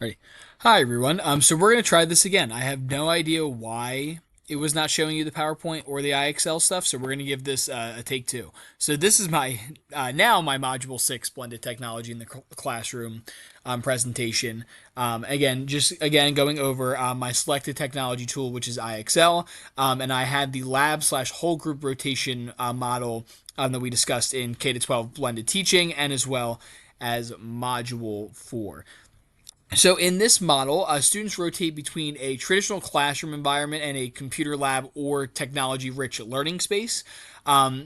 Ready. Hi everyone. So we're gonna try this again. I have no idea why it was not showing you the PowerPoint or the IXL stuff, so we're gonna give this a take two. So this is my now my Module 6 blended technology in the classroom presentation. Again going over my selected technology tool, which is IXL, and I had the lab slash whole group rotation model that we discussed in K to 12 blended teaching, and as well as Module 4. So in this model, students rotate between a traditional classroom environment and a computer lab or technology-rich learning space.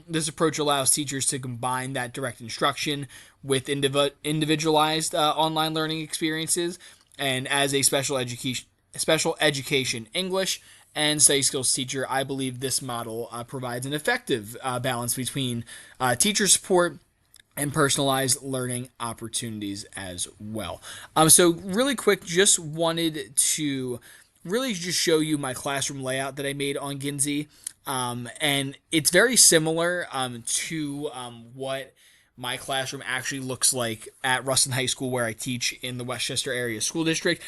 This approach allows teachers to combine that direct instruction with individualized online learning experiences, and as a special education English and study skills teacher, I believe this model provides an effective balance between teacher support and personalized learning opportunities as well. So really quick, just wanted to really just show you my classroom layout that I made on Ginzy. And it's very similar to what my classroom actually looks like at Ruston High School, where I teach in the Westchester Area School District.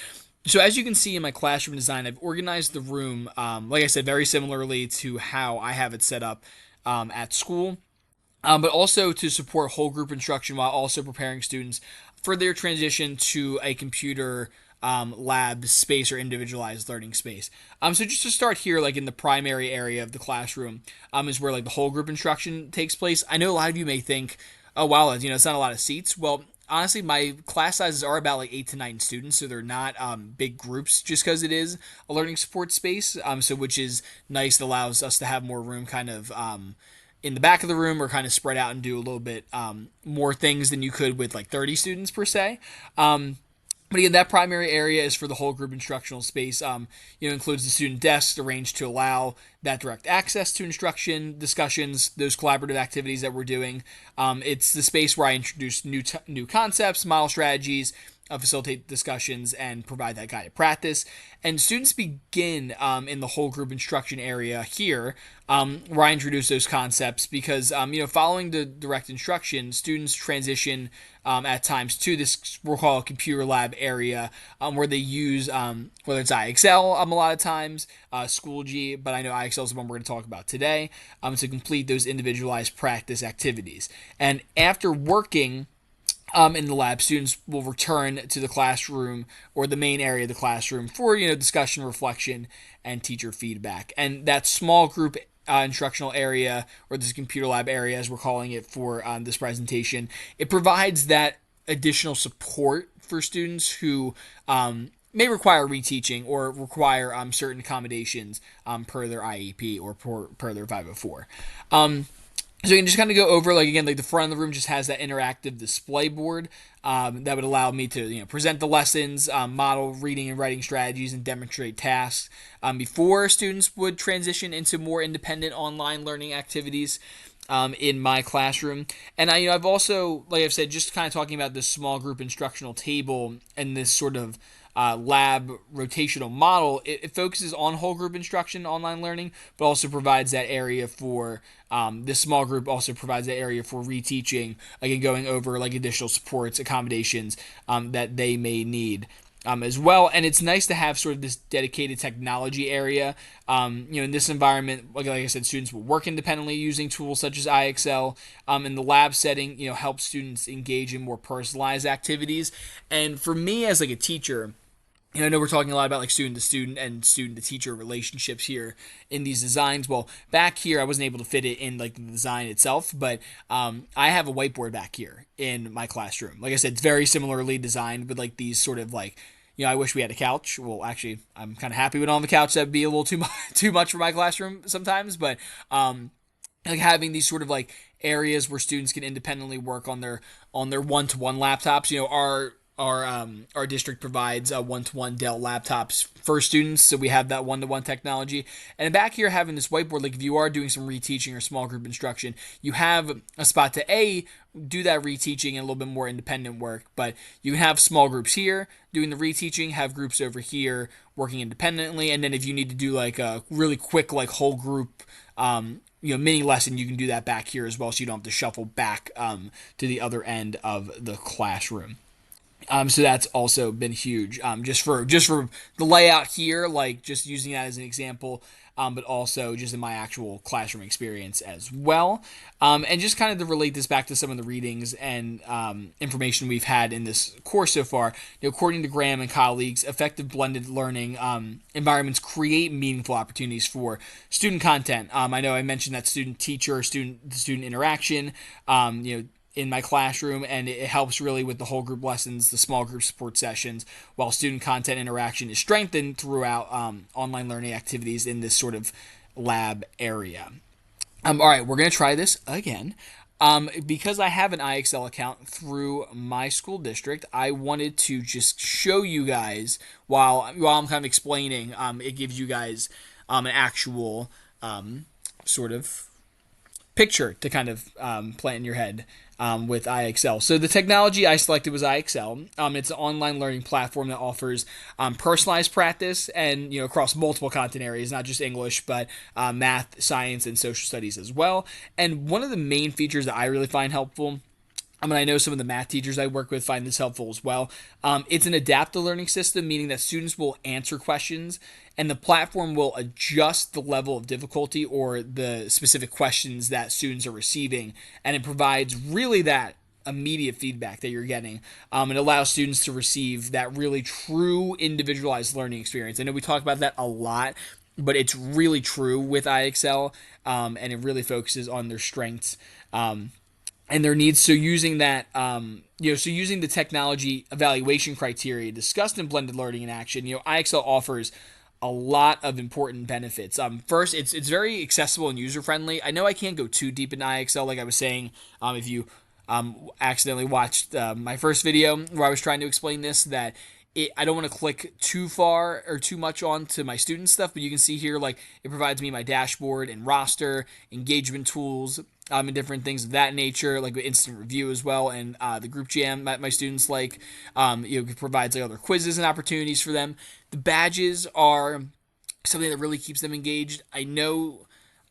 So as you can see in my classroom design, I've organized the room, like I said, very similarly to how I have it set up at school, but also to support whole group instruction while also preparing students for their transition to a computer lab space or individualized learning space. So just to start here, like in the primary area of the classroom, is where like the whole group instruction takes place. I know a lot of you may think, oh wow, it's not a lot of seats. Well, honestly, my class sizes are about like 8 to 9 students, so they're not big groups just because it is a learning support space. So which is nice. It allows us to have more room, kind of in the back of the room, or kind of spread out and do a little bit more things than you could with like 30 students per se. But again, that primary area is for the whole group instructional space. Includes the student desks arranged to allow that direct access to instruction, discussions, those collaborative activities that we're doing. It's the space where I introduce new concepts, model strategies, facilitate discussions, and provide that guided practice. And students begin in the whole group instruction area here, where I introduce those concepts because, following the direct instruction, students transition at times to this we'll call a computer lab area, where they use whether it's IXL a lot of times, Schoology, but I know IXL is the one we're going to talk about today, to complete those individualized practice activities. And after working in the lab, students will return to the classroom or the main area of the classroom for discussion, reflection, and teacher feedback. And that small group instructional area, or this computer lab area, as we're calling it for this presentation, it provides that additional support for students who may require reteaching or require certain accommodations per their IEP or per their 504. So you can just kind of go over, like, again, like the front of the room just has that interactive display board that would allow me to present the lessons, model reading and writing strategies, and demonstrate tasks before students would transition into more independent online learning activities in my classroom. And I've also, like I've said, just kind of talking about this small group instructional table and this sort of lab rotational model. It focuses on whole group instruction, online learning, but also provides that area for this small group. Also provides that area for reteaching, again going over like additional supports, accommodations that they may need. As well. And it's nice to have sort of this dedicated technology area. In this environment, like I said, students will work independently using tools such as IXL. In the lab setting, help students engage in more personalized activities. And for me as like a teacher, I know we're talking a lot about like student to student and student to teacher relationships here in these designs. Well, back here, I wasn't able to fit it in like the design itself, but I have a whiteboard back here in my classroom. Like I said, it's very similarly designed with like these sort of like, I wish we had a couch. Well, actually, I'm kind of happy with on the couch. That'd be a little too much for my classroom sometimes, but like having these sort of like areas where students can independently work on their one-to-one laptops. Our district provides one-to-one Dell laptops for students, so we have that one-to-one technology. And back here, having this whiteboard, like if you are doing some reteaching or small group instruction, you have a spot to do that reteaching and a little bit more independent work. But you can have small groups here doing the reteaching, have groups over here working independently, and then if you need to do like a really quick like whole group mini lesson, you can do that back here as well, so you don't have to shuffle back to the other end of the classroom. So that's also been huge. Just for the layout here, like just using that as an example, but also just in my actual classroom experience as well. And just kind of to relate this back to some of the readings and information we've had in this course so far. According to Graham and colleagues, effective blended learning environments create meaningful opportunities for student content. I know I mentioned that student teacher, student interaction. In my classroom, and it helps really with the whole group lessons, the small group support sessions, while student content interaction is strengthened throughout online learning activities in this sort of lab area. All right, we're going to try this again. Because I have an IXL account through my school district, I wanted to just show you guys while I'm kind of explaining. It gives you guys an actual sort of picture to kind of plant in your head with IXL. So the technology I selected was IXL. It's an online learning platform that offers personalized practice and across multiple content areas, not just English, but math, science, and social studies as well. And one of the main features that I really find helpful, I know some of the math teachers I work with find this helpful as well. It's an adaptive learning system, meaning that students will answer questions and the platform will adjust the level of difficulty or the specific questions that students are receiving. And it provides really that immediate feedback that you're getting. It allows students to receive that really true individualized learning experience. I know we talk about that a lot, but it's really true with IXL, and it really focuses on their strengths. And their needs. So using that, using the technology evaluation criteria discussed in blended learning in action, IXL offers a lot of important benefits. First, it's very accessible and user friendly. I know I can't go too deep in IXL, like I was saying. If you accidentally watched my first video where I was trying to explain this, that I don't want to click too far or too much onto my student stuff, but you can see here, like, it provides me my dashboard and roster, engagement tools, and different things of that nature, like instant review as well, and the group jam that my students like. It provides like other quizzes and opportunities for them. The badges are something that really keeps them engaged. I know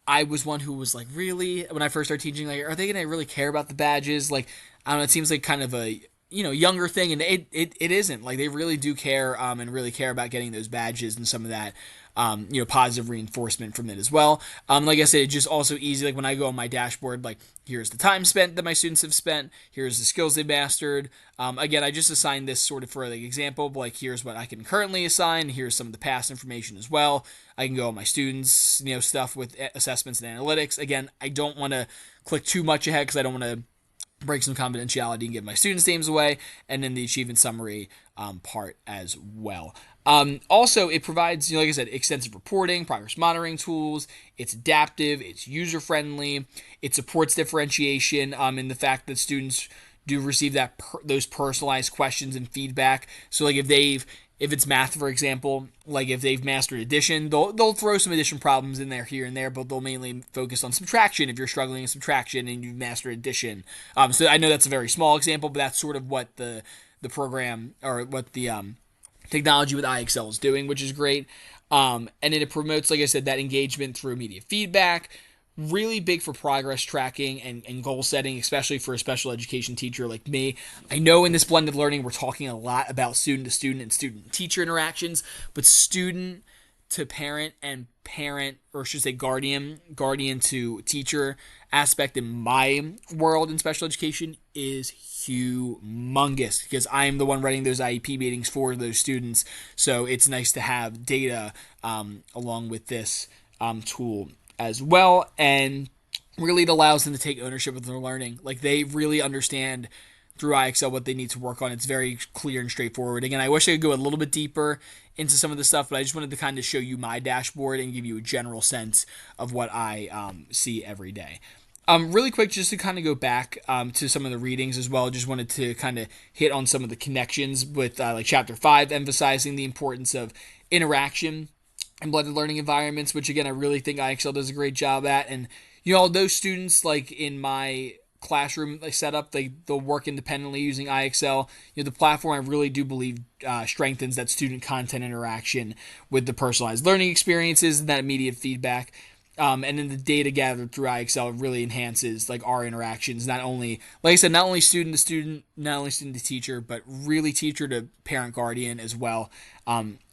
I was one who was like, really, when I first started teaching, like, are they going to really care about the badges? Like, I don't know, it seems like kind of a younger thing, and it isn't. Like, they really do care, and really care about getting those badges and some of that positive reinforcement from it as well. Like I said, it's just also easy. Like when I go on my dashboard, like, here's the time spent that my students have spent, here's the skills they've mastered. Again, I just assigned this sort of for like example, but like, here's what I can currently assign, here's some of the past information as well. I can go on my students, stuff with assessments and analytics. Again, I don't want to click too much ahead because I don't want to break some confidentiality and give my students' names away, and then the achievement summary part as well. Also, it provides, like I said, extensive reporting, progress monitoring tools. It's adaptive, it's user-friendly, it supports differentiation in the fact that students do receive those personalized questions and feedback. So, like, if it's math, for example, like if they've mastered addition, they'll throw some addition problems in there here and there, but they'll mainly focus on subtraction if you're struggling in subtraction and you've mastered addition. So I know that's a very small example, but that's sort of what the program, or what the technology with IXL is doing, which is great. And then it promotes, like I said, that engagement through immediate feedback. Really big for progress tracking and goal setting, especially for a special education teacher like me. I know in this blended learning we're talking a lot about student to student and student teacher interactions, but student to parent and parent, or I should say guardian to teacher aspect in my world in special education is humongous, because I am the one running those IEP meetings for those students. So it's nice to have data along with this tool as well, and really it allows them to take ownership of their learning. Like, they really understand through IXL what they need to work on. It's very clear and straightforward. Again, I wish I could go a little bit deeper into some of the stuff, but I just wanted to kind of show you my dashboard and give you a general sense of what I see every day. Really quick, just to kind of go back to some of the readings as well, just wanted to kind of hit on some of the connections with like Chapter 5, emphasizing the importance of interaction and blended learning environments, which again, I really think IXL does a great job at. And, those students, like in my classroom setup, they'll work independently using IXL. The platform, I really do believe strengthens that student content interaction with the personalized learning experiences and that immediate feedback. And then the data gathered through IXL really enhances like our interactions. Not only, like I said, not only student to student, not only student to teacher, but really teacher to parent guardian as well.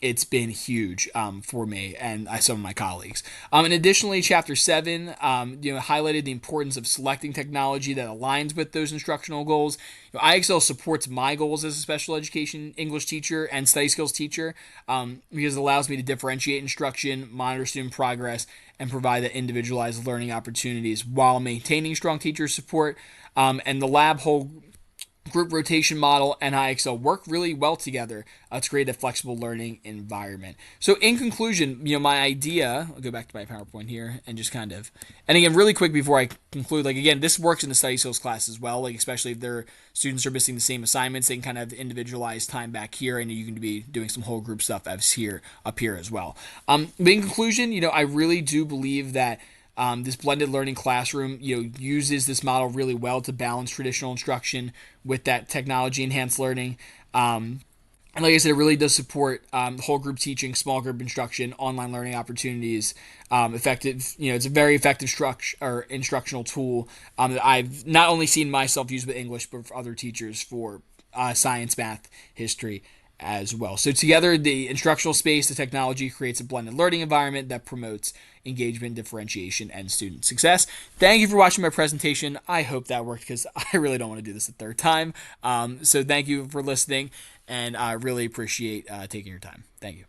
It's been huge for me and some of my colleagues. And additionally, Chapter 7 highlighted the importance of selecting technology that aligns with those instructional goals. IXL supports my goals as a special education English teacher and study skills teacher because it allows me to differentiate instruction, monitor student progress, and provide the individualized learning opportunities while maintaining strong teacher support. And the lab whole group rotation model and IXL work really well together to create a flexible learning environment. So in conclusion, my idea, I'll go back to my PowerPoint here and just kind of, and again, really quick before I conclude, like again, this works in the study skills class as well, like especially if their students are missing the same assignments, they can kind of individualize time back here and you can be doing some whole group stuff up here as well. But in conclusion, I really do believe that this blended learning classroom, uses this model really well to balance traditional instruction with that technology enhanced learning. And like I said, it really does support whole group teaching, small group instruction, online learning opportunities, effective. It's a very effective structure or instructional tool that I've not only seen myself use with English, but for other teachers for science, math, history, as well. So together, the instructional space, the technology creates a blended learning environment that promotes engagement, differentiation, and student success. Thank you for watching my presentation. I hope that worked because I really don't want to do this a third time. So thank you for listening, and I really appreciate taking your time. Thank you.